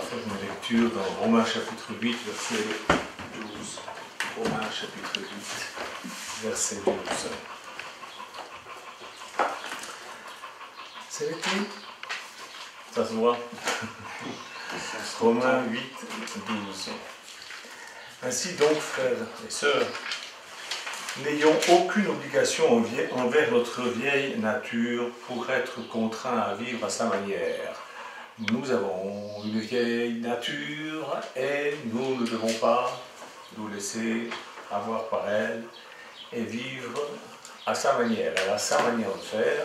faire une lecture dans Romains chapitre 8, verset 12. Romains chapitre 8, verset 12. C'est l'été? Ça se voit? Romains 8, 12. Ainsi donc, frères et sœurs, n'ayons aucune obligation envers notre vieille nature pour être contraints à vivre à sa manière. Nous avons une vieille nature et nous ne devons pas nous laisser avoir par elle et vivre à sa manière. Elle a sa manière de faire,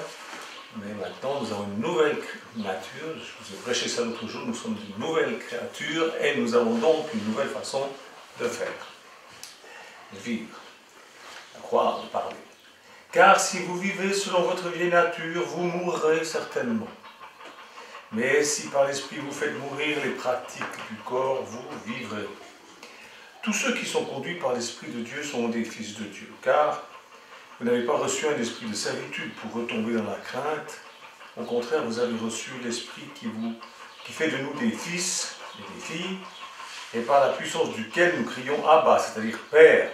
mais maintenant nous avons une nouvelle nature. Je vous ai prêché ça l'autre jour, nous sommes une nouvelle créature et nous avons donc une nouvelle façon de faire, de vivre, de croire, de parler. Car si vous vivez selon votre vieille nature, vous mourrez certainement. Mais si par l'Esprit vous faites mourir les pratiques du corps, vous vivrez. Tous ceux qui sont conduits par l'Esprit de Dieu sont des fils de Dieu. Car vous n'avez pas reçu un esprit de servitude pour retomber dans la crainte. Au contraire, vous avez reçu l'Esprit qui fait de nous des fils et des filles, et par la puissance duquel nous crions Abba, c'est-à-dire Père.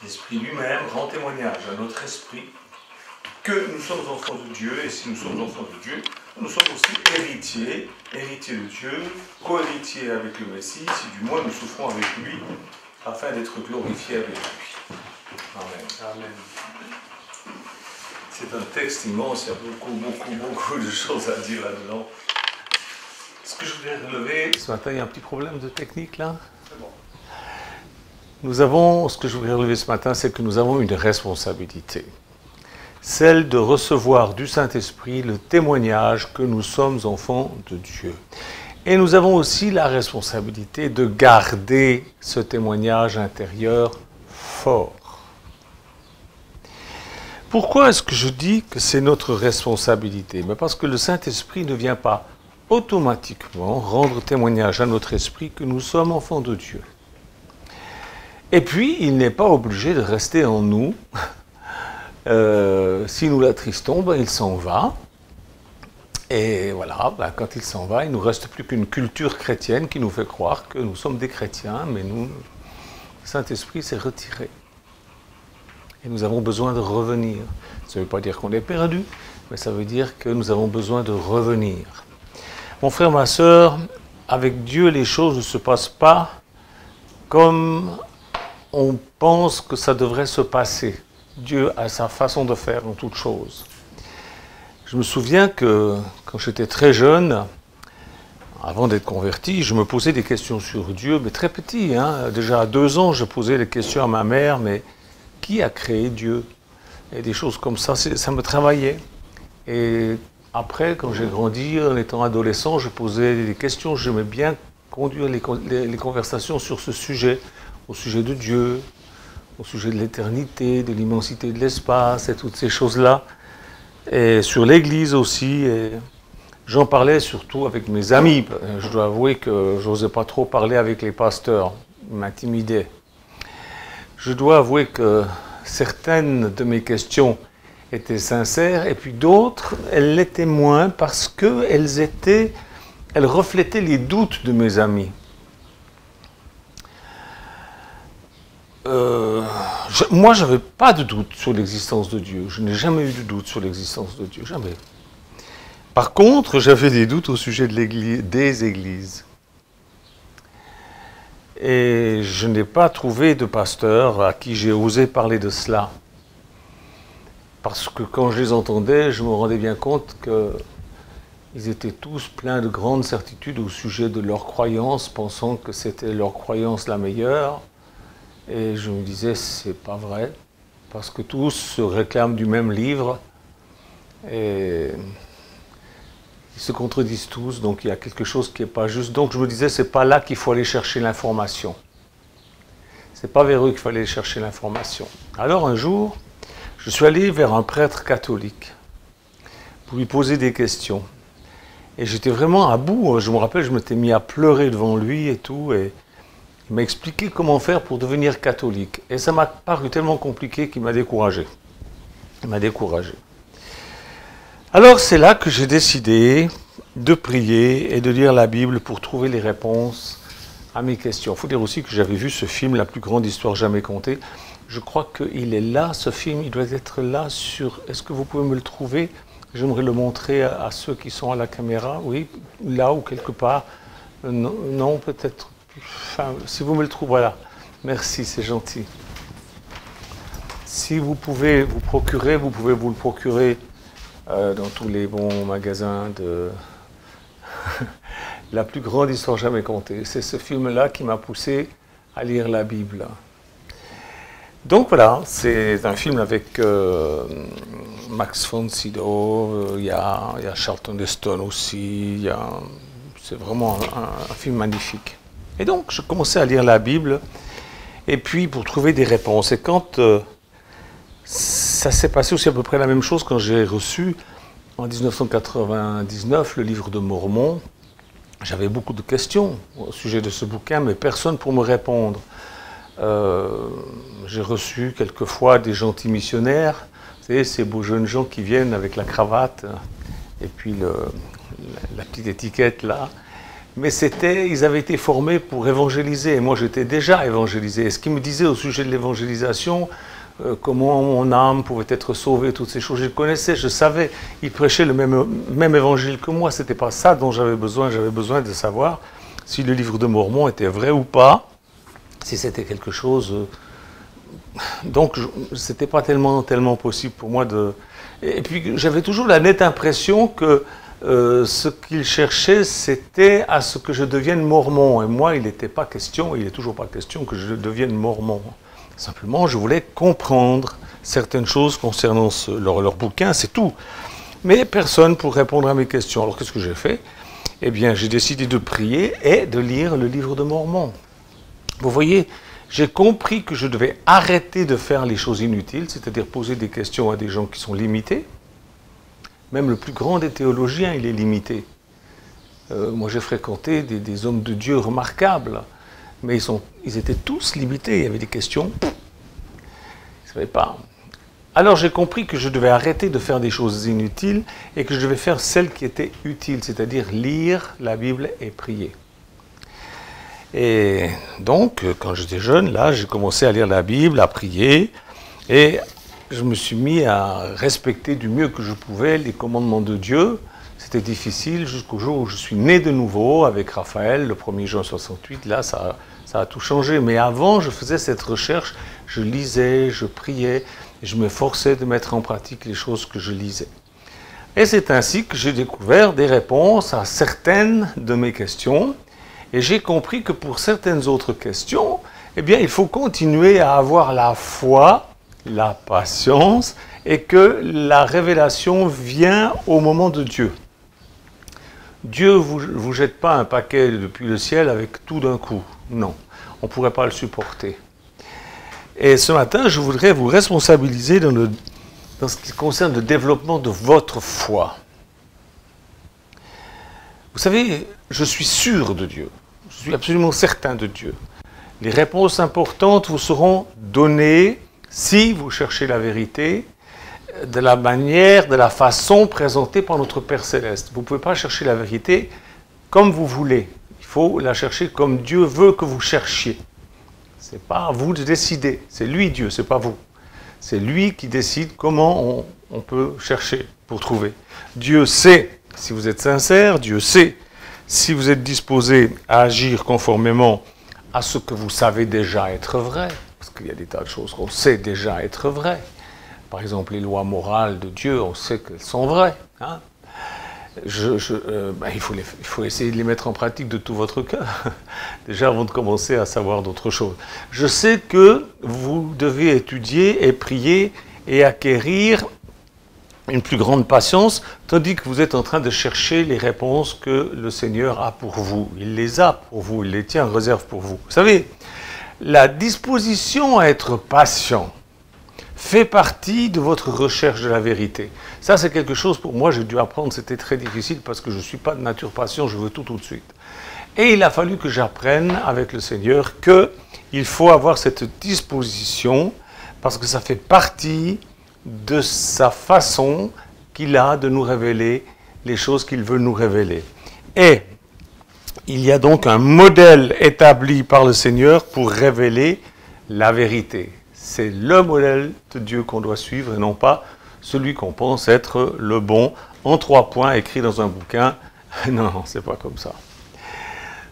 L'Esprit lui-même rend témoignage à notre esprit que nous sommes enfants de Dieu, et si nous sommes enfants de Dieu, nous sommes aussi héritiers de Dieu, co-héritiers avec le Messie, si du moins nous souffrons avec lui, afin d'être glorifiés avec lui. Amen. Amen. C'est un texte immense, il y a beaucoup de choses à dire là-dedans. Ce que je voulais relever... Ce matin, il y a un petit problème de technique là. C'est bon. Ce que je voulais relever ce matin, c'est que nous avons une responsabilité. Celle de recevoir du Saint-Esprit le témoignage que nous sommes enfants de Dieu. Et nous avons aussi la responsabilité de garder ce témoignage intérieur fort. Pourquoi est-ce que je dis que c'est notre responsabilité? Parce que le Saint-Esprit ne vient pas automatiquement rendre témoignage à notre esprit que nous sommes enfants de Dieu. Et puis, il n'est pas obligé de rester en nous. Si nous l'attristons, il s'en va. Et voilà, quand il s'en va, il ne nous reste plus qu'une culture chrétienne qui nous fait croire que nous sommes des chrétiens, mais le Saint-Esprit s'est retiré. Et nous avons besoin de revenir. Ça ne veut pas dire qu'on est perdu, mais ça veut dire que nous avons besoin de revenir. Mon frère, ma sœur, avec Dieu, les choses ne se passent pas comme on pense que ça devrait se passer. Dieu a sa façon de faire en toutes choses. Je me souviens que quand j'étais très jeune, avant d'être converti, je me posais des questions sur Dieu, mais très petit. Déjà à 2 ans, je posais des questions à ma mère, mais qui a créé Dieu? Et des choses comme ça, ça me travaillait. Et après, quand j'ai grandi, en étant adolescent, je posais des questions. J'aimais bien conduire les conversations sur ce sujet, au sujet de Dieu, au sujet de l'éternité, de l'immensité de l'espace et toutes ces choses-là. Et sur l'Église aussi. Et j'en parlais surtout avec mes amis. Je dois avouer que je n'osais pas trop parler avec les pasteurs. Ils m'intimidaient. Je dois avouer que certaines de mes questions étaient sincères, et puis d'autres, elles l'étaient moins parce qu'elles reflétaient les doutes de mes amis. Moi, je n'avais pas de doute sur l'existence de Dieu. Je n'ai jamais eu de doute sur l'existence de Dieu, jamais. Par contre, j'avais des doutes au sujet des églises. Et je n'ai pas trouvé de pasteur à qui j'ai osé parler de cela. Parce que quand je les entendais, je me rendais bien compte qu'ils étaient tous pleins de grandes certitudes au sujet de leur croyance, pensant que c'était leur croyance la meilleure. Et je me disais, c'est pas vrai, parce que tous se réclament du même livre, et ils se contredisent tous, donc il y a quelque chose qui n'est pas juste. Donc je me disais, c'est pas là qu'il faut aller chercher l'information. C'est pas vers eux qu'il faut aller chercher l'information. Alors un jour, je suis allé vers un prêtre catholique pour lui poser des questions. Et j'étais vraiment à bout. Je me rappelle, je m'étais mis à pleurer devant lui et tout, et il m'a expliqué comment faire pour devenir catholique. Et ça m'a paru tellement compliqué qu'il m'a découragé. Il m'a découragé. Alors c'est là que j'ai décidé de prier et de lire la Bible pour trouver les réponses à mes questions. Il faut dire aussi que j'avais vu ce film, La plus grande histoire jamais contée. Je crois qu'il est là, ce film, il doit être là sur... Est-ce que vous pouvez me le trouver? J'aimerais le montrer à ceux qui sont à la caméra. Oui, là ou quelque part. Non, non, peut-être... Enfin, si vous me le trouvez, voilà. Merci, c'est gentil. Si vous pouvez vous procurer, vous pouvez vous le procurer dans tous les bons magasins de... La plus grande histoire jamais contée. C'est ce film-là qui m'a poussé à lire la Bible. Donc voilà, c'est un film avec Max von Sydow, il y a Charlton Heston aussi, c'est vraiment un film magnifique. Et donc je commençais à lire la Bible, et puis pour trouver des réponses. Et quand ça s'est passé aussi à peu près la même chose quand j'ai reçu en 1999 le livre de Mormon, j'avais beaucoup de questions au sujet de ce bouquin, mais personne pour me répondre. J'ai reçu quelquefois des gentils missionnaires, vous savez, ces beaux jeunes gens qui viennent avec la cravate et puis la petite étiquette là. Mais ils avaient été formés pour évangéliser, et moi j'étais déjà évangélisé. Et ce qu'ils me disaient au sujet de l'évangélisation, comment mon âme pouvait être sauvée, toutes ces choses, je connaissais, je savais. Ils prêchaient le même évangile que moi, c'était pas ça dont j'avais besoin de savoir si le livre de Mormon était vrai ou pas. Si c'était quelque chose... donc, c'était pas tellement possible pour moi de... Et puis, j'avais toujours la nette impression que ce qu'il cherchait, c'était à ce que je devienne mormon. Et moi, il n'était pas question, il n'est toujours pas question que je devienne mormon. Simplement, je voulais comprendre certaines choses concernant leur bouquin, c'est tout. Mais personne pour répondre à mes questions. Alors, qu'est-ce que j'ai fait? Eh bien, j'ai décidé de prier et de lire le livre de Mormon. Vous voyez, j'ai compris que je devais arrêter de faire les choses inutiles, c'est-à-dire poser des questions à des gens qui sont limités. Même le plus grand des théologiens, il est limité. Moi, j'ai fréquenté des hommes de Dieu remarquables, mais ils étaient tous limités. Il y avait des questions, ils ne savaient pas. Alors, j'ai compris que je devais arrêter de faire des choses inutiles et que je devais faire celles qui étaient utiles, c'est-à-dire lire la Bible et prier. Et donc, quand j'étais jeune, là, j'ai commencé à lire la Bible, à prier, et je me suis mis à respecter du mieux que je pouvais les commandements de Dieu. C'était difficile jusqu'au jour où je suis né de nouveau avec Raphaël, le 1er juin 68. Là, ça a tout changé. Mais avant, je faisais cette recherche, je lisais, je priais, et je me forçais de mettre en pratique les choses que je lisais. Et c'est ainsi que j'ai découvert des réponses à certaines de mes questions. Et j'ai compris que pour certaines autres questions, eh bien, il faut continuer à avoir la foi, la patience, et que la révélation vient au moment de Dieu. Dieu ne vous jette pas un paquet depuis le ciel avec tout d'un coup. Non, on ne pourrait pas le supporter. Et ce matin, je voudrais vous responsabiliser dans ce qui concerne le développement de votre foi. Vous savez, je suis sûr de Dieu. Je suis absolument certain de Dieu. Les réponses importantes vous seront données si vous cherchez la vérité de la manière, de la façon présentée par notre Père Céleste. Vous ne pouvez pas chercher la vérité comme vous voulez. Il faut la chercher comme Dieu veut que vous cherchiez. Ce n'est pas à vous de décider. C'est lui Dieu, ce n'est pas vous. C'est lui qui décide comment on peut chercher pour trouver. Dieu sait si vous êtes sincère, Dieu sait si vous êtes disposé à agir conformément à ce que vous savez déjà être vrai, parce qu'il y a des tas de choses qu'on sait déjà être vraies. Par exemple, les lois morales de Dieu, on sait qu'elles sont vraies. Hein. Il faut essayer de les mettre en pratique de tout votre cœur, déjà avant de commencer à savoir d'autres choses. Je sais que vous devez étudier et prier et acquérir une plus grande patience, tandis que vous êtes en train de chercher les réponses que le Seigneur a pour vous. Il les a pour vous, il les tient en réserve pour vous. Vous savez, la disposition à être patient fait partie de votre recherche de la vérité. Ça, c'est quelque chose pour moi, j'ai dû apprendre, c'était très difficile parce que je ne suis pas de nature patient, je veux tout de suite. Et il a fallu que j'apprenne avec le Seigneur qu'il faut avoir cette disposition parce que ça fait partie de sa façon qu'il a de nous révéler les choses qu'il veut nous révéler. Et il y a donc un modèle établi par le Seigneur pour révéler la vérité. C'est le modèle de Dieu qu'on doit suivre et non pas celui qu'on pense être le bon en 3 points écrit dans un bouquin. Non, c'est pas comme ça.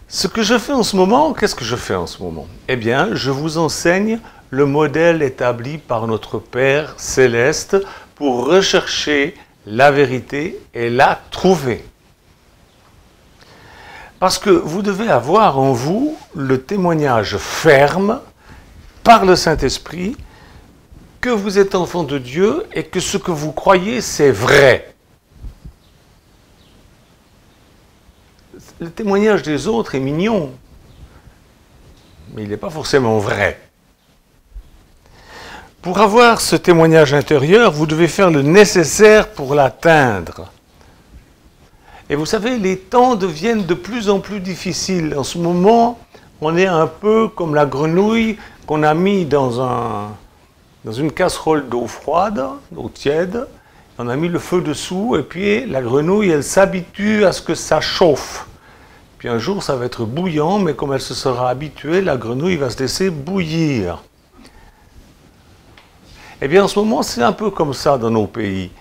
Ce que je fais en ce moment, qu'est-ce que je fais en ce moment? Eh bien, je vous enseigne le modèle établi par notre Père céleste pour rechercher la vérité et la trouver. Parce que vous devez avoir en vous le témoignage ferme par le Saint-Esprit que vous êtes enfant de Dieu et que ce que vous croyez, c'est vrai. Le témoignage des autres est mignon, mais il n'est pas forcément vrai. Pour avoir ce témoignage intérieur, vous devez faire le nécessaire pour l'atteindre. Et vous savez, les temps deviennent de plus en plus difficiles. En ce moment, on est un peu comme la grenouille qu'on a mis dans une casserole d'eau froide, d'eau tiède. On a mis le feu dessous et puis la grenouille, elle s'habitue à ce que ça chauffe. Puis un jour, ça va être bouillant, mais comme elle se sera habituée, la grenouille va se laisser bouillir. Eh bien, en ce moment, c'est un peu comme ça dans nos pays.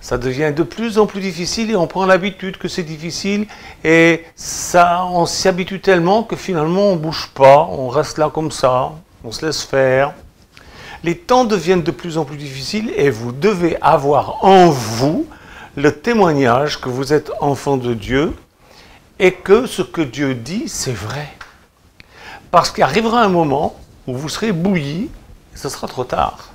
Ça devient de plus en plus difficile et on prend l'habitude que c'est difficile et ça, on s'y habitue tellement que finalement, on ne bouge pas, on reste là comme ça, on se laisse faire. Les temps deviennent de plus en plus difficiles et vous devez avoir en vous le témoignage que vous êtes enfant de Dieu et que ce que Dieu dit, c'est vrai. Parce qu'il arrivera un moment où vous serez bouilli et ce sera trop tard.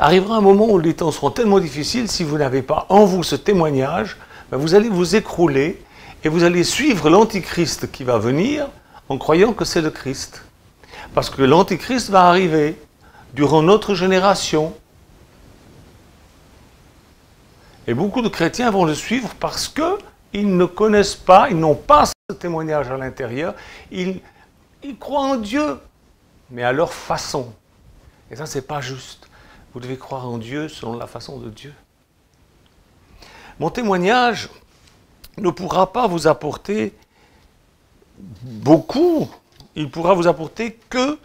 Arrivera un moment où les temps seront tellement difficiles, si vous n'avez pas en vous ce témoignage, vous allez vous écrouler et vous allez suivre l'Antichrist qui va venir en croyant que c'est le Christ. Parce que l'Antichrist va arriver durant notre génération. Et beaucoup de chrétiens vont le suivre parce qu'ils ne connaissent pas, ils n'ont pas ce témoignage à l'intérieur. Ils croient en Dieu, mais à leur façon. Et ça, c'est pas juste. Vous devez croire en Dieu selon la façon de Dieu. Mon témoignage ne pourra pas vous apporter beaucoup. Il pourra vous apporter que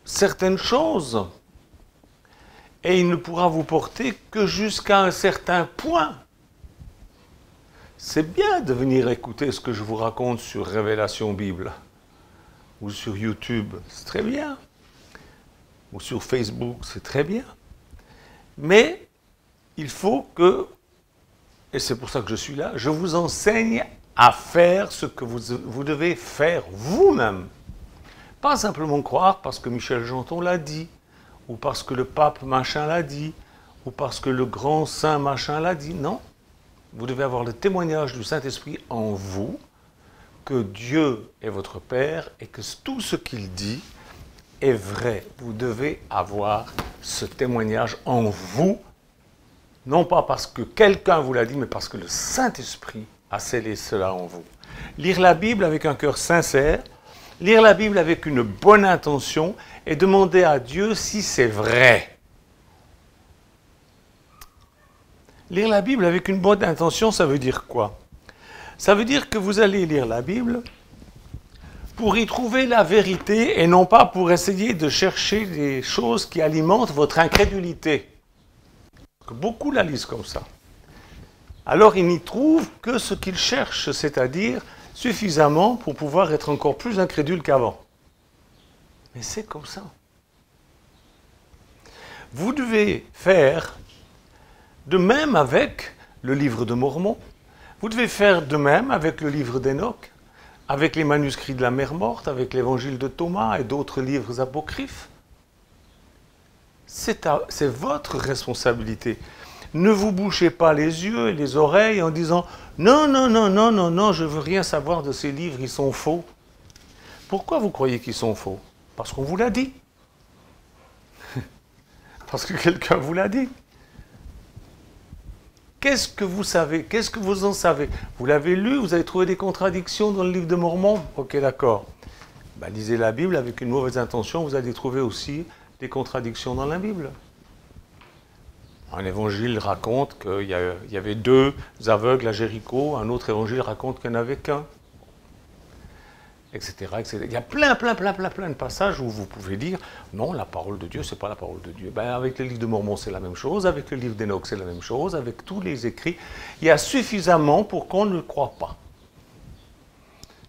certaines choses. Et il ne pourra vous porter que jusqu'à un certain point. C'est bien de venir écouter ce que je vous raconte sur Révélation Bible ou sur YouTube. C'est très bien. Ou sur Facebook, c'est très bien. Mais il faut que, et c'est pour ça que je suis là, je vous enseigne à faire ce que vous devez faire vous-même. Pas simplement croire parce que Michel Janton l'a dit, ou parce que le pape machin l'a dit, ou parce que le grand saint machin l'a dit. Non. Vous devez avoir le témoignage du Saint-Esprit en vous, que Dieu est votre Père et que tout ce qu'il dit est vrai. Vous devez avoir ce témoignage en vous, non pas parce que quelqu'un vous l'a dit, mais parce que le Saint-Esprit a scellé cela en vous. Lire la Bible avec un cœur sincère, lire la Bible avec une bonne intention et demander à Dieu si c'est vrai. Lire la Bible avec une bonne intention, ça veut dire quoi? Ça veut dire que vous allez lire la Bible pour y trouver la vérité et non pas pour essayer de chercher des choses qui alimentent votre incrédulité. Beaucoup la lisent comme ça. Alors ils n'y trouvent que ce qu'ils cherchent, c'est-à-dire suffisamment pour pouvoir être encore plus incrédules qu'avant. Mais c'est comme ça. Vous devez faire de même avec le livre de Mormon, vous devez faire de même avec le livre d'Enoch, avec les manuscrits de la mer morte, avec l'évangile de Thomas et d'autres livres apocryphes. C'est votre responsabilité. Ne vous bouchez pas les yeux et les oreilles en disant « Non, non, non, non, non, non, je ne veux rien savoir de ces livres, ils sont faux. » Pourquoi vous croyez qu'ils sont faux? Parce qu'on vous l'a dit. Parce que quelqu'un vous l'a dit. Qu'est-ce que vous savez? Qu'est-ce que vous en savez? Vous l'avez lu, vous avez trouvé des contradictions dans le livre de Mormon? Ok, d'accord. Ben, lisez la Bible avec une mauvaise intention, vous allez trouver aussi des contradictions dans la Bible. Un évangile raconte qu'il y avait 2 aveugles à Jéricho, un autre évangile raconte qu'il n'y en avait qu'un, etc., etc. Il y a plein de passages où vous pouvez dire non, la parole de Dieu, c'est pas la parole de Dieu. Ben, avec le livre de Mormon, c'est la même chose, avec le livre d'Enoch, c'est la même chose, avec tous les écrits, il y a suffisamment pour qu'on ne le croie pas.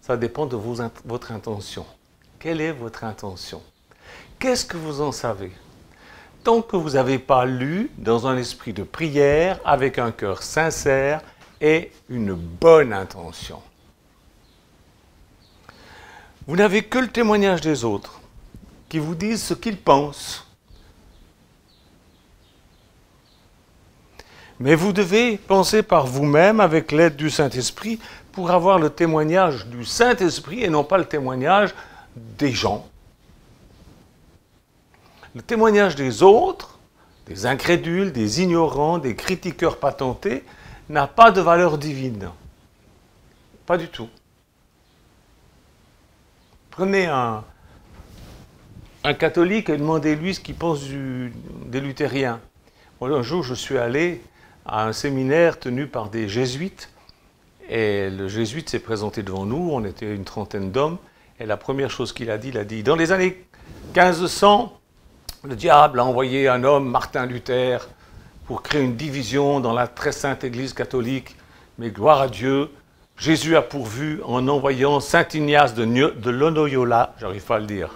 Ça dépend de votre intention. Quelle est votre intention? Qu'est-ce que vous en savez? Tant que vous n'avez pas lu dans un esprit de prière, avec un cœur sincère et une bonne intention. Vous n'avez que le témoignage des autres, qui vous disent ce qu'ils pensent. Mais vous devez penser par vous-même, avec l'aide du Saint-Esprit, pour avoir le témoignage du Saint-Esprit et non pas le témoignage des gens. Le témoignage des autres, des incrédules, des ignorants, des critiqueurs patentés, n'a pas de valeur divine. Pas du tout. Prenez un catholique et demandez-lui ce qu'il pense des luthériens. Moi, un jour, je suis allé à un séminaire tenu par des jésuites, et le jésuite s'est présenté devant nous, on était une trentaine d'hommes, et la première chose qu'il a dit, dans les années 1500, le diable a envoyé un homme, Martin Luther, pour créer une division dans la très sainte Église catholique. Mais gloire à Dieu, Jésus a pourvu en envoyant Saint Ignace de Loyola, j'arrive pas à le dire.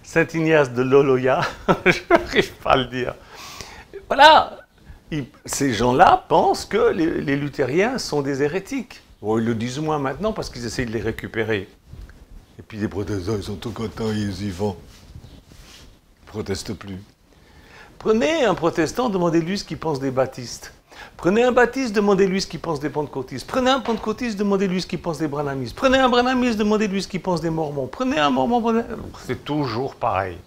Saint Ignace de Loyola, j'arrive pas à le dire. Voilà, ces gens-là pensent que les luthériens sont des hérétiques. Bon, ils le disent moins maintenant parce qu'ils essayent de les récupérer. Et puis les protestants, ils sont tout contents, ils y vont. Proteste plus. Prenez un protestant, demandez-lui ce qu'il pense des baptistes. Prenez un baptiste, demandez-lui ce qu'il pense des pentecôtistes. Prenez un pentecôtiste, demandez-lui ce qu'il pense des branhamistes. Prenez un branhamiste, demandez-lui ce qu'il pense des mormons. Prenez un mormon, c'est toujours pareil.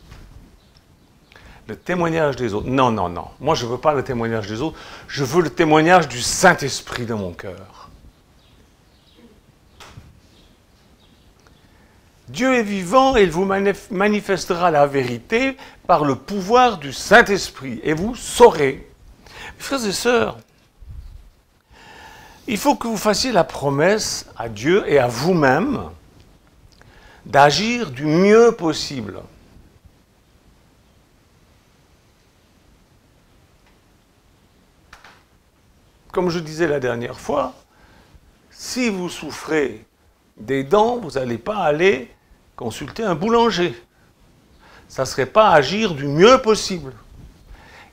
Le témoignage des autres. Non, non, non. Moi, je ne veux pas le témoignage des autres. Je veux le témoignage du Saint-Esprit dans mon cœur. Dieu est vivant et il vous manifestera la vérité par le pouvoir du Saint-Esprit. Et vous saurez. Frères et sœurs, il faut que vous fassiez la promesse à Dieu et à vous-même d'agir du mieux possible. Comme je disais la dernière fois, si vous souffrez des dents, vous n'allez pas aller consulter un boulanger. Ça ne serait pas agir du mieux possible.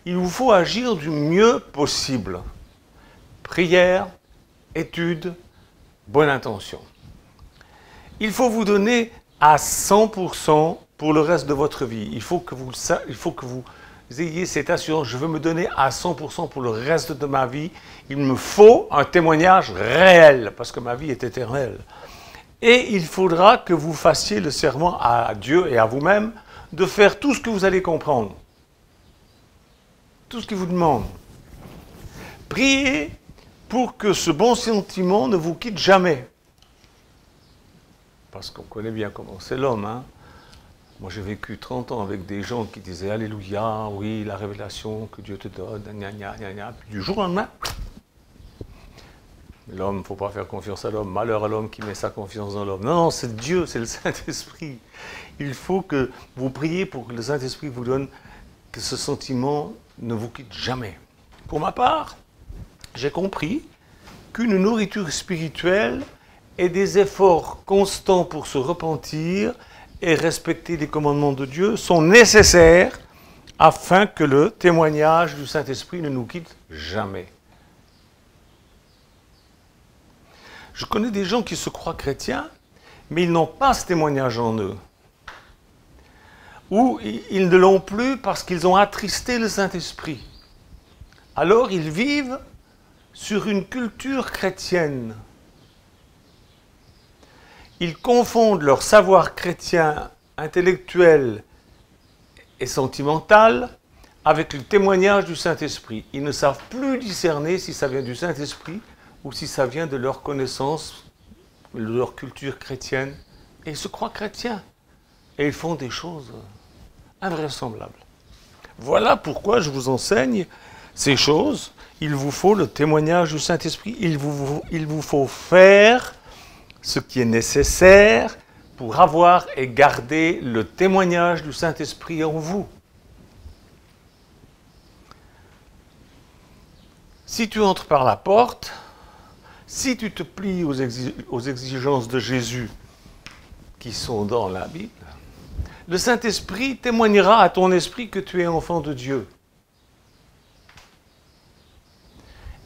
Il vous faut agir du mieux possible. Prière, étude, bonne intention. Il faut vous donner à 100% pour le reste de votre vie. Il faut que vous ayez cette assurance. Je veux me donner à 100% pour le reste de ma vie. Il me faut un témoignage réel, parce que ma vie est éternelle. Et il faudra que vous fassiez le serment à Dieu et à vous-même de faire tout ce que vous allez comprendre. Tout ce qu'il vous demande. Priez pour que ce bon sentiment ne vous quitte jamais. Parce qu'on connaît bien comment c'est l'homme. Hein? Moi, j'ai vécu 30 ans avec des gens qui disaient « Alléluia, oui, la révélation que Dieu te donne, gna gna gna gna ». Puis du jour au lendemain, l'homme, il ne faut pas faire confiance à l'homme. Malheur à l'homme qui met sa confiance dans l'homme. Non, non, c'est Dieu, c'est le Saint-Esprit. Il faut que vous priez pour que le Saint-Esprit vous donne que ce sentiment ne vous quitte jamais. Pour ma part, j'ai compris qu'une nourriture spirituelle et des efforts constants pour se repentir et respecter les commandements de Dieu sont nécessaires afin que le témoignage du Saint-Esprit ne nous quitte jamais. Je connais des gens qui se croient chrétiens, mais ils n'ont pas ce témoignage en eux. Ou ils ne l'ont plus parce qu'ils ont attristé le Saint-Esprit. Alors ils vivent sur une culture chrétienne. Ils confondent leur savoir chrétien, intellectuel et sentimental avec le témoignage du Saint-Esprit. Ils ne savent plus discerner si ça vient du Saint-Esprit ou si ça vient de leur connaissance, de leur culture chrétienne. Et ils se croient chrétiens. Et ils font des choses invraisemblables. Voilà pourquoi je vous enseigne ces choses, il vous faut le témoignage du Saint-Esprit. Il vous faut faire ce qui est nécessaire pour avoir et garder le témoignage du Saint-Esprit en vous. Si tu entres par la porte, si tu te plies aux exigences de Jésus qui sont dans la Bible, le Saint-Esprit témoignera à ton esprit que tu es enfant de Dieu.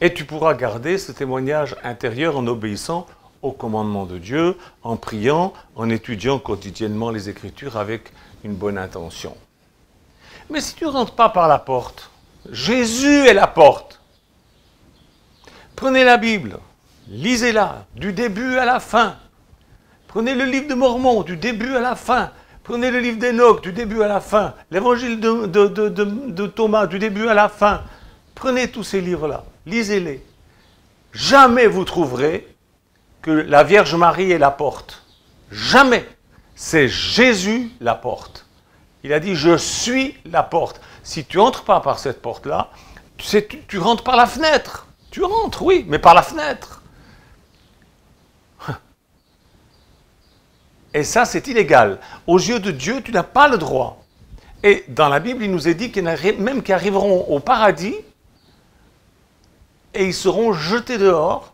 Et tu pourras garder ce témoignage intérieur en obéissant aux commandements de Dieu, en priant, en étudiant quotidiennement les Écritures avec une bonne intention. Mais si tu ne rentres pas par la porte, Jésus est la porte. Prenez la Bible, lisez-la du début à la fin. Prenez le livre de Mormon du début à la fin. Prenez le livre d'Enoch du début à la fin. L'évangile de Thomas du début à la fin. Prenez tous ces livres-là, lisez-les. Jamais vous trouverez que la Vierge Marie est la porte. Jamais. C'est Jésus la porte. Il a dit, je suis la porte. Si tu n'entres pas par cette porte-là, tu rentres par la fenêtre. Tu rentres, oui, mais par la fenêtre. Et ça, c'est illégal. Aux yeux de Dieu, tu n'as pas le droit. Et dans la Bible, il nous est dit qu'il y en a même qui arriveront au paradis et ils seront jetés dehors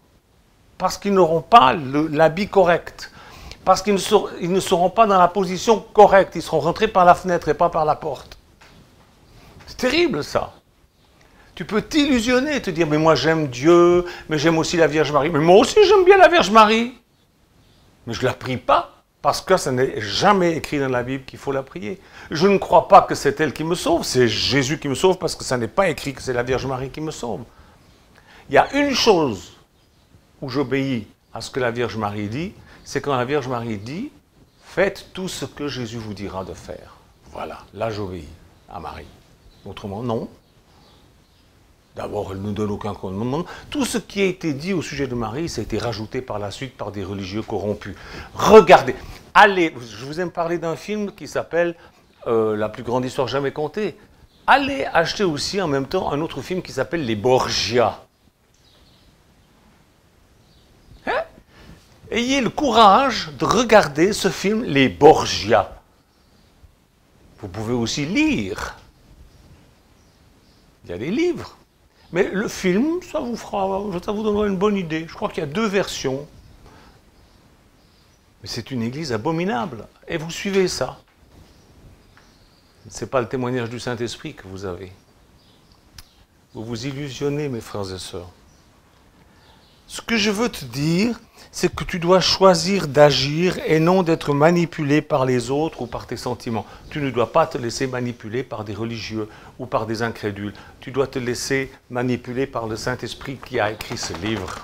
parce qu'ils n'auront pas l'habit correct. Parce qu'ils ne seront pas dans la position correcte. Ils seront rentrés par la fenêtre et pas par la porte. C'est terrible, ça. Tu peux t'illusionner, te dire, mais moi j'aime Dieu, mais j'aime aussi la Vierge Marie. Mais moi aussi j'aime bien la Vierge Marie. Mais je ne la prie pas. Parce que ça n'est jamais écrit dans la Bible qu'il faut la prier. Je ne crois pas que c'est elle qui me sauve, c'est Jésus qui me sauve, parce que ça n'est pas écrit que c'est la Vierge Marie qui me sauve. Il y a une chose où j'obéis à ce que la Vierge Marie dit, c'est quand la Vierge Marie dit, faites tout ce que Jésus vous dira de faire. Voilà, là j'obéis à Marie. Autrement, non. D'abord, elle ne nous donne aucun commandement. Tout ce qui a été dit au sujet de Marie, ça a été rajouté par la suite par des religieux corrompus. Regardez, allez, je vous ai parlé d'un film qui s'appelle La plus grande histoire jamais contée. Allez acheter aussi en même temps un autre film qui s'appelle Les Borgia. Hein? Ayez le courage de regarder ce film Les Borgia. Vous pouvez aussi lire. Il y a des livres. Mais le film, ça vous donnera une bonne idée. Je crois qu'il y a 2 versions. Mais c'est une église abominable. Et vous suivez ça. Ce n'est pas le témoignage du Saint-Esprit que vous avez. Vous vous illusionnez, mes frères et sœurs. Ce que je veux te dire, c'est que tu dois choisir d'agir et non d'être manipulé par les autres ou par tes sentiments. Tu ne dois pas te laisser manipuler par des religieux ou par des incrédules. Tu dois te laisser manipuler par le Saint-Esprit qui a écrit ce livre,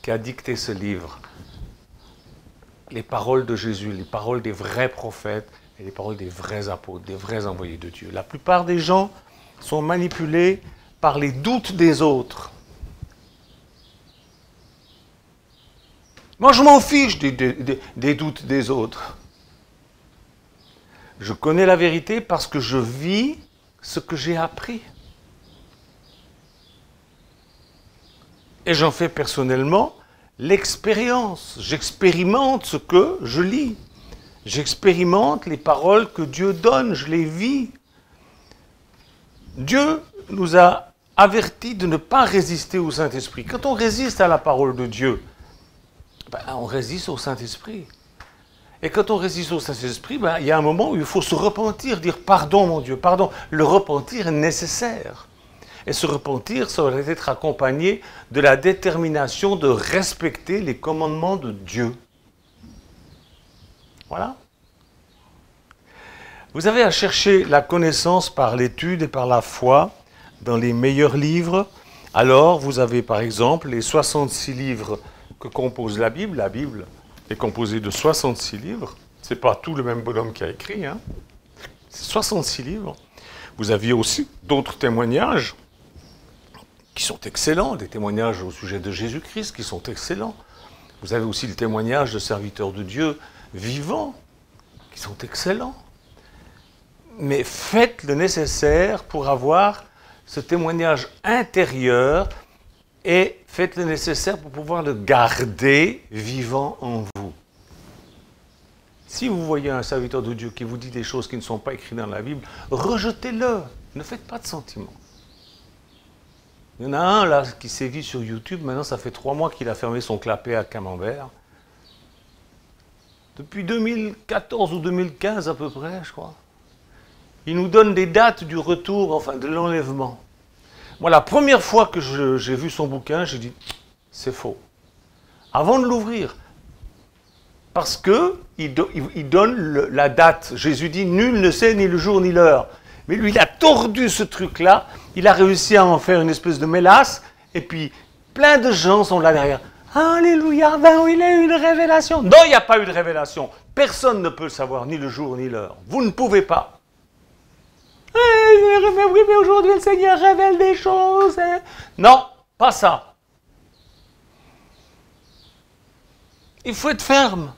qui a dicté ce livre. Les paroles de Jésus, les paroles des vrais prophètes et les paroles des vrais apôtres, des vrais envoyés de Dieu. La plupart des gens sont manipulés par les doutes des autres. Moi, je m'en fiche des doutes des autres. Je connais la vérité parce que je vis ce que j'ai appris. Et j'en fais personnellement l'expérience. J'expérimente ce que je lis. J'expérimente les paroles que Dieu donne, je les vis. Dieu nous a avertis de ne pas résister au Saint-Esprit. Quand on résiste à la parole de Dieu, on résiste au Saint-Esprit. Et quand on résiste au Saint-Esprit, il y a un moment où il faut se repentir, dire pardon mon Dieu, pardon. Le repentir est nécessaire. Et se repentir, ça doit être accompagné de la détermination de respecter les commandements de Dieu. Voilà. Vous avez à chercher la connaissance par l'étude et par la foi dans les meilleurs livres. Alors, vous avez par exemple les 66 livres que compose la Bible. La Bible est composée de 66 livres. Ce n'est pas tout le même bonhomme qui a écrit. Hein. C'est 66 livres. Vous aviez aussi d'autres témoignages qui sont excellents, des témoignages au sujet de Jésus-Christ qui sont excellents. Vous avez aussi le témoignage de serviteurs de Dieu vivants qui sont excellents. Mais faites le nécessaire pour avoir ce témoignage intérieur et faites le nécessaire pour pouvoir le garder vivant en vous. Si vous voyez un serviteur de Dieu qui vous dit des choses qui ne sont pas écrites dans la Bible, rejetez-le. Ne faites pas de sentiments. Il y en a un là qui sévit sur YouTube, maintenant ça fait 3 mois qu'il a fermé son clapet à camembert. Depuis 2014 ou 2015 à peu près, je crois. Il nous donne des dates du retour, enfin de l'enlèvement. Moi, la première fois que j'ai vu son bouquin, j'ai dit, c'est faux. Avant de l'ouvrir. Parce qu'il donne la date. Jésus dit, nul ne sait ni le jour ni l'heure. Mais lui, il a tordu ce truc-là. Il a réussi à en faire une espèce de mélasse. Et puis, plein de gens sont là derrière. Alléluia, ben oui, il a eu une révélation. Non, il n'y a pas eu de révélation. Personne ne peut le savoir, ni le jour ni l'heure. Vous ne pouvez pas. Mais oui, mais aujourd'hui, le Seigneur révèle des choses. Hein. Non, pas ça. Il faut être ferme.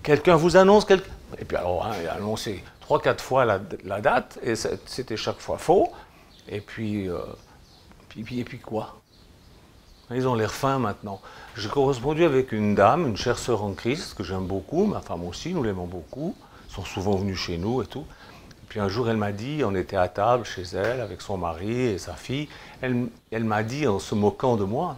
Quelqu'un vous annonce quelque... Et puis alors, hein, il a annoncé 3-4 fois la date, et c'était chaque fois faux. Et puis quoi? Ils ont l'air fins maintenant. J'ai correspondu avec une dame, une chère sœur en Christ, que j'aime beaucoup, ma femme aussi, nous l'aimons beaucoup. Ils sont souvent venus chez nous et tout. Et puis un jour, elle m'a dit, on était à table chez elle, avec son mari et sa fille, elle m'a dit, en se moquant de moi,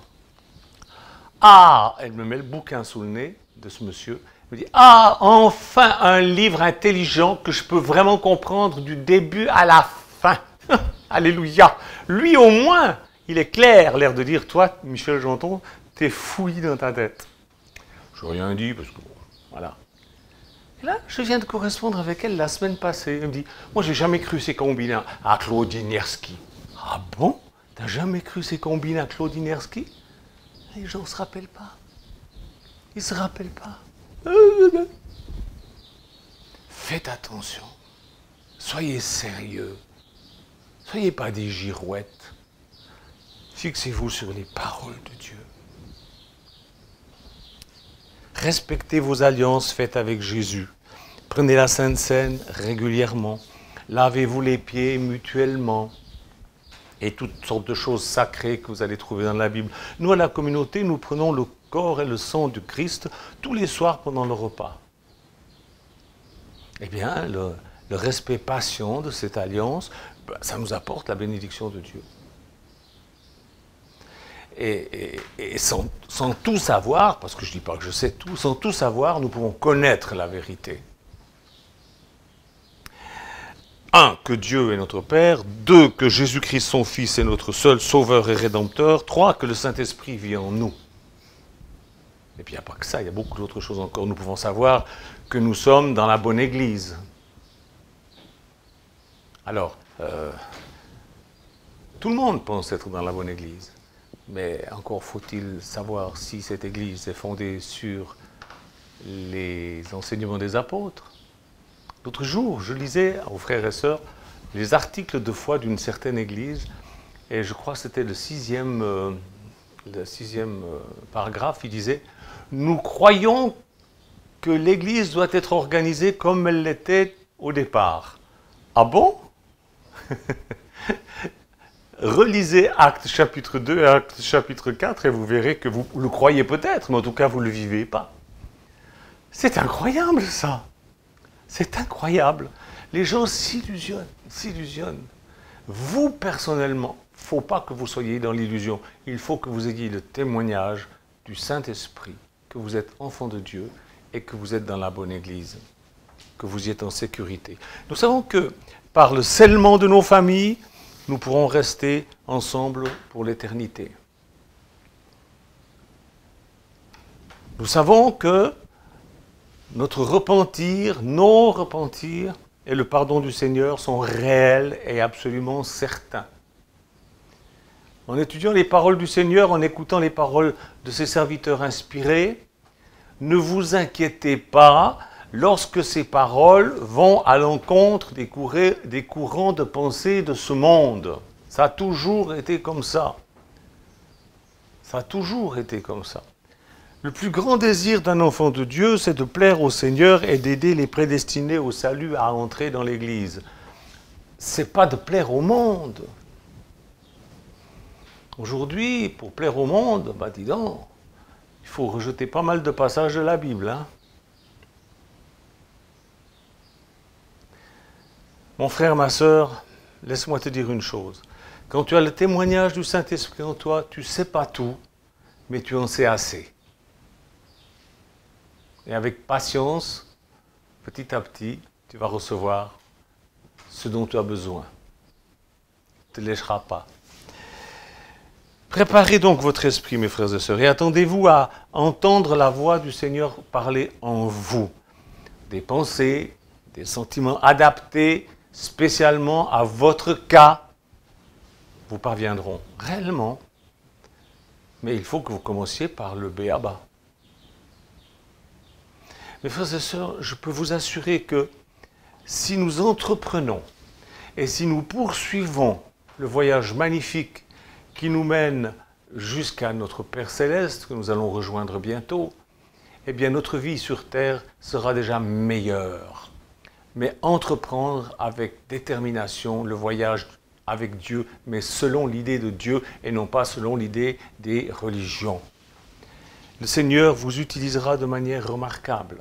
« Ah !» Elle me met le bouquin sous le nez de ce monsieur. Elle me dit, « Ah, enfin un livre intelligent que je peux vraiment comprendre du début à la fin. » Alléluia. Lui au moins, il est clair, l'air de dire, toi, Michel Janton, t'es fouillé dans ta tête. Je n'ai rien dit parce que, bon, voilà. Et là, je viens de correspondre avec elle la semaine passée. Elle me dit, moi, j'ai jamais cru ces combinants à Claudinerski. Ah bon? T'as jamais cru ces combinants à Claudinerski? Les gens ne se rappellent pas. Ils ne se rappellent pas. Faites attention. Soyez sérieux. Soyez pas des girouettes. Fixez-vous sur les paroles de Dieu. Respectez vos alliances faites avec Jésus. Prenez la Sainte Seine régulièrement. Lavez-vous les pieds mutuellement. Et toutes sortes de choses sacrées que vous allez trouver dans la Bible. Nous, à la communauté, nous prenons le corps et le sang du Christ tous les soirs pendant le repas. Eh bien, le respect patient de cette alliance, ça nous apporte la bénédiction de Dieu. Et sans tout savoir, parce que je ne dis pas que je sais tout, sans tout savoir, nous pouvons connaître la vérité. 1, que Dieu est notre Père. 2, que Jésus-Christ, son Fils, est notre seul Sauveur et Rédempteur. 3, que le Saint-Esprit vit en nous. Et puis il n'y a pas que ça, il y a beaucoup d'autres choses encore. Nous pouvons savoir que nous sommes dans la bonne Église. Alors, tout le monde pense être dans la bonne Église. Mais encore faut-il savoir si cette Église est fondée sur les enseignements des apôtres. L'autre jour, je lisais aux frères et sœurs les articles de foi d'une certaine Église, et je crois que c'était le sixième paragraphe, il disait « Nous croyons que l'Église doit être organisée comme elle l'était au départ. » Ah bon? Relisez Actes chapitre 2 et Actes chapitre 4 et vous verrez que vous le croyez peut-être, mais en tout cas vous ne le vivez pas. C'est incroyable ça. C'est incroyable. Les gens s'illusionnent, s'illusionnent. Vous personnellement, il ne faut pas que vous soyez dans l'illusion. Il faut que vous ayez le témoignage du Saint-Esprit, que vous êtes enfant de Dieu et que vous êtes dans la bonne Église, que vous y êtes en sécurité. Nous savons que par le scellement de nos familles, nous pourrons rester ensemble pour l'éternité. Nous savons que notre repentir, nos repentirs et le pardon du Seigneur sont réels et absolument certains. En étudiant les paroles du Seigneur, en écoutant les paroles de ses serviteurs inspirés, ne vous inquiétez pas lorsque ces paroles vont à l'encontre des courants de pensée de ce monde. Ça a toujours été comme ça. Ça a toujours été comme ça. Le plus grand désir d'un enfant de Dieu, c'est de plaire au Seigneur et d'aider les prédestinés au salut à entrer dans l'Église. Ce n'est pas de plaire au monde. Aujourd'hui, pour plaire au monde, bah dis donc, il faut rejeter pas mal de passages de la Bible. Hein. Mon frère, ma sœur, laisse-moi te dire une chose. Quand tu as le témoignage du Saint-Esprit en toi, tu ne sais pas tout, mais tu en sais assez. Et avec patience, petit à petit, tu vas recevoir ce dont tu as besoin. Ne te lâcheras pas. Préparez donc votre esprit, mes frères et sœurs, et attendez-vous à entendre la voix du Seigneur parler en vous. Des pensées, des sentiments adaptés spécialement à votre cas, vous parviendront réellement. Mais il faut que vous commenciez par le b.a.-ba. Mes frères et sœurs, je peux vous assurer que si nous entreprenons et si nous poursuivons le voyage magnifique qui nous mène jusqu'à notre Père Céleste, que nous allons rejoindre bientôt, eh bien notre vie sur terre sera déjà meilleure. Mais entreprendre avec détermination le voyage avec Dieu, mais selon l'idée de Dieu et non pas selon l'idée des religions. Le Seigneur vous utilisera de manière remarquable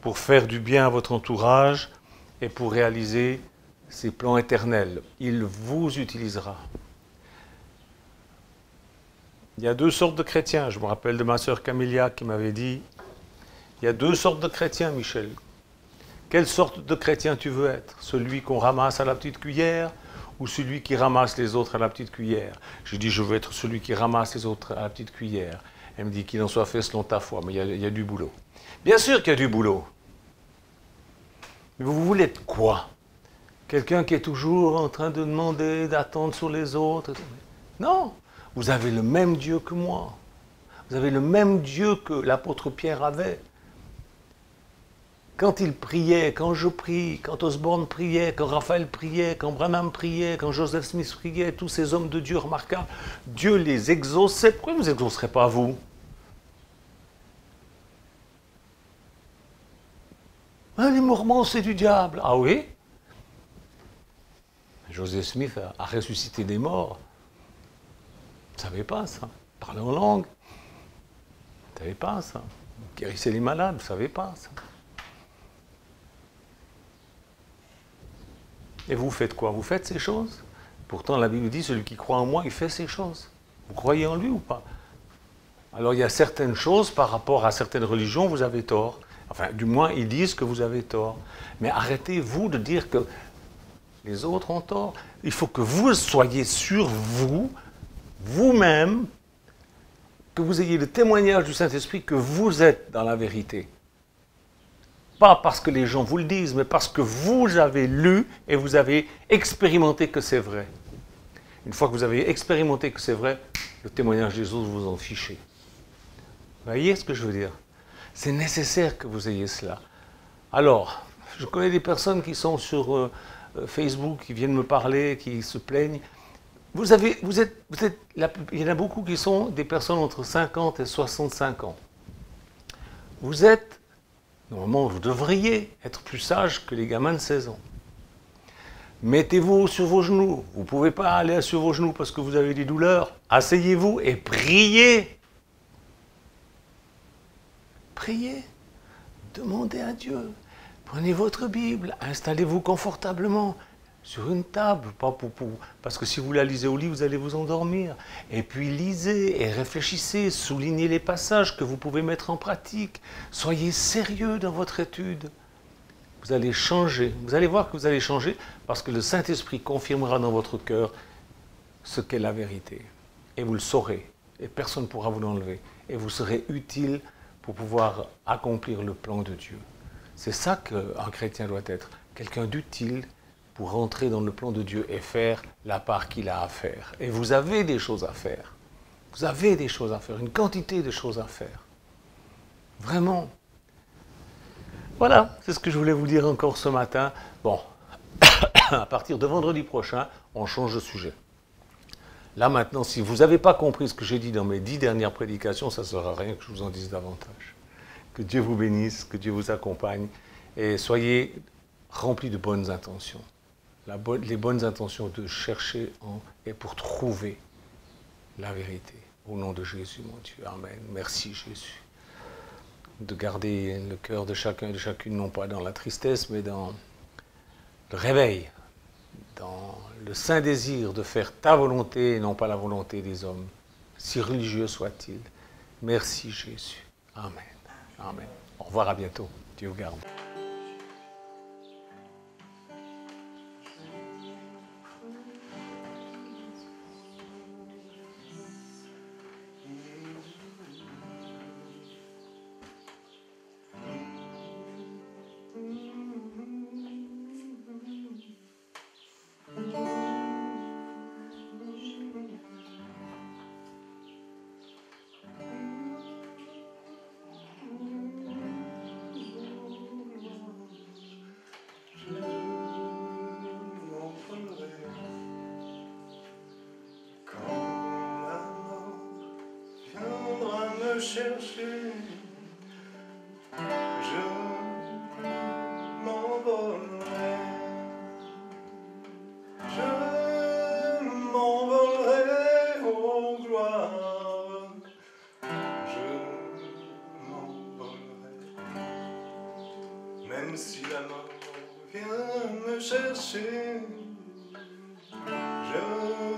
pour faire du bien à votre entourage et pour réaliser ses plans éternels. Il vous utilisera. Il y a deux sortes de chrétiens. Je me rappelle de ma sœur Camélia qui m'avait dit, il y a deux sortes de chrétiens, Michel. Quelle sorte de chrétien tu veux être? Celui qu'on ramasse à la petite cuillère ou celui qui ramasse les autres à la petite cuillère? J'ai dit, je veux être celui qui ramasse les autres à la petite cuillère. Elle me dit, qu'il en soit fait selon ta foi, mais il y a du boulot. Bien sûr qu'il y a du boulot. Mais vous voulez être quoi? Quelqu'un qui est toujours en train de demander, d'attendre sur les autres? Non, vous avez le même Dieu que moi. Vous avez le même Dieu que l'apôtre Pierre avait. Quand il priait, quand je prie, quand Osborne priait, quand Raphaël priait, quand Branham priait, quand Joseph Smith priait, tous ces hommes de Dieu remarquables, Dieu les exauçait. Pourquoi vous exaucerez pas vous? Ah, les Mormons, c'est du diable. Ah oui? Joseph Smith a ressuscité des morts. Vous ne savez pas ça? Parler en langue. Vous ne savez pas ça? Guérissez les malades. Vous ne savez pas ça? Et vous faites quoi? Vous faites ces choses? Pourtant, la Bible dit, celui qui croit en moi, il fait ces choses. Vous croyez en lui ou pas? Alors, il y a certaines choses, par rapport à certaines religions, vous avez tort. Enfin, du moins, ils disent que vous avez tort. Mais arrêtez-vous de dire que les autres ont tort. Il faut que vous soyez sûr, vous-même, que vous ayez le témoignage du Saint-Esprit que vous êtes dans la vérité. Pas parce que les gens vous le disent, mais parce que vous avez lu et vous avez expérimenté que c'est vrai. Une fois que vous avez expérimenté que c'est vrai, le témoignage des autres, vous en fichez. Vous voyez ce que je veux dire? C'est nécessaire que vous ayez cela. Alors, je connais des personnes qui sont sur Facebook, qui viennent me parler, qui se plaignent. Il y en a beaucoup qui sont des personnes entre 50 et 65 ans. Vous êtes, normalement, vous devriez être plus sage que les gamins de 16 ans. Mettez-vous sur vos genoux. Vous ne pouvez pas aller sur vos genoux parce que vous avez des douleurs. Asseyez-vous et priez. Priez. Demandez à Dieu. Prenez votre Bible. Installez-vous confortablement sur une table. Parce que si vous la lisez au lit, vous allez vous endormir. Et puis lisez et réfléchissez. Soulignez les passages que vous pouvez mettre en pratique. Soyez sérieux dans votre étude. Vous allez changer. Vous allez voir que vous allez changer parce que le Saint-Esprit confirmera dans votre cœur ce qu'est la vérité. Et vous le saurez. Et personne ne pourra vous l'enlever. Et vous serez utile pour pouvoir accomplir le plan de Dieu. C'est ça qu'un chrétien doit être. Quelqu'un d'utile pour entrer dans le plan de Dieu et faire la part qu'il a à faire. Et vous avez des choses à faire. Vous avez des choses à faire. Une quantité de choses à faire. Vraiment. Voilà, c'est ce que je voulais vous dire encore ce matin. Bon, à partir de vendredi prochain, on change de sujet. Là maintenant, si vous n'avez pas compris ce que j'ai dit dans mes 10 dernières prédications, ça ne sert à rien que je vous en dise davantage. Que Dieu vous bénisse, que Dieu vous accompagne et soyez remplis de bonnes intentions. Les bonnes intentions de chercher et pour trouver. la vérité. Au nom de Jésus, mon Dieu. Amen. Merci Jésus. De garder le cœur de chacun et de chacune, non pas dans la tristesse, mais dans le réveil, dans le saint désir de faire ta volonté et non pas la volonté des hommes, si religieux soit-il. Merci Jésus. Amen. Amen. Au revoir, à bientôt. Dieu vous garde. Chercher, je m'envolerai, aux gloires, je m'envolerai, même si la mort vient me chercher, je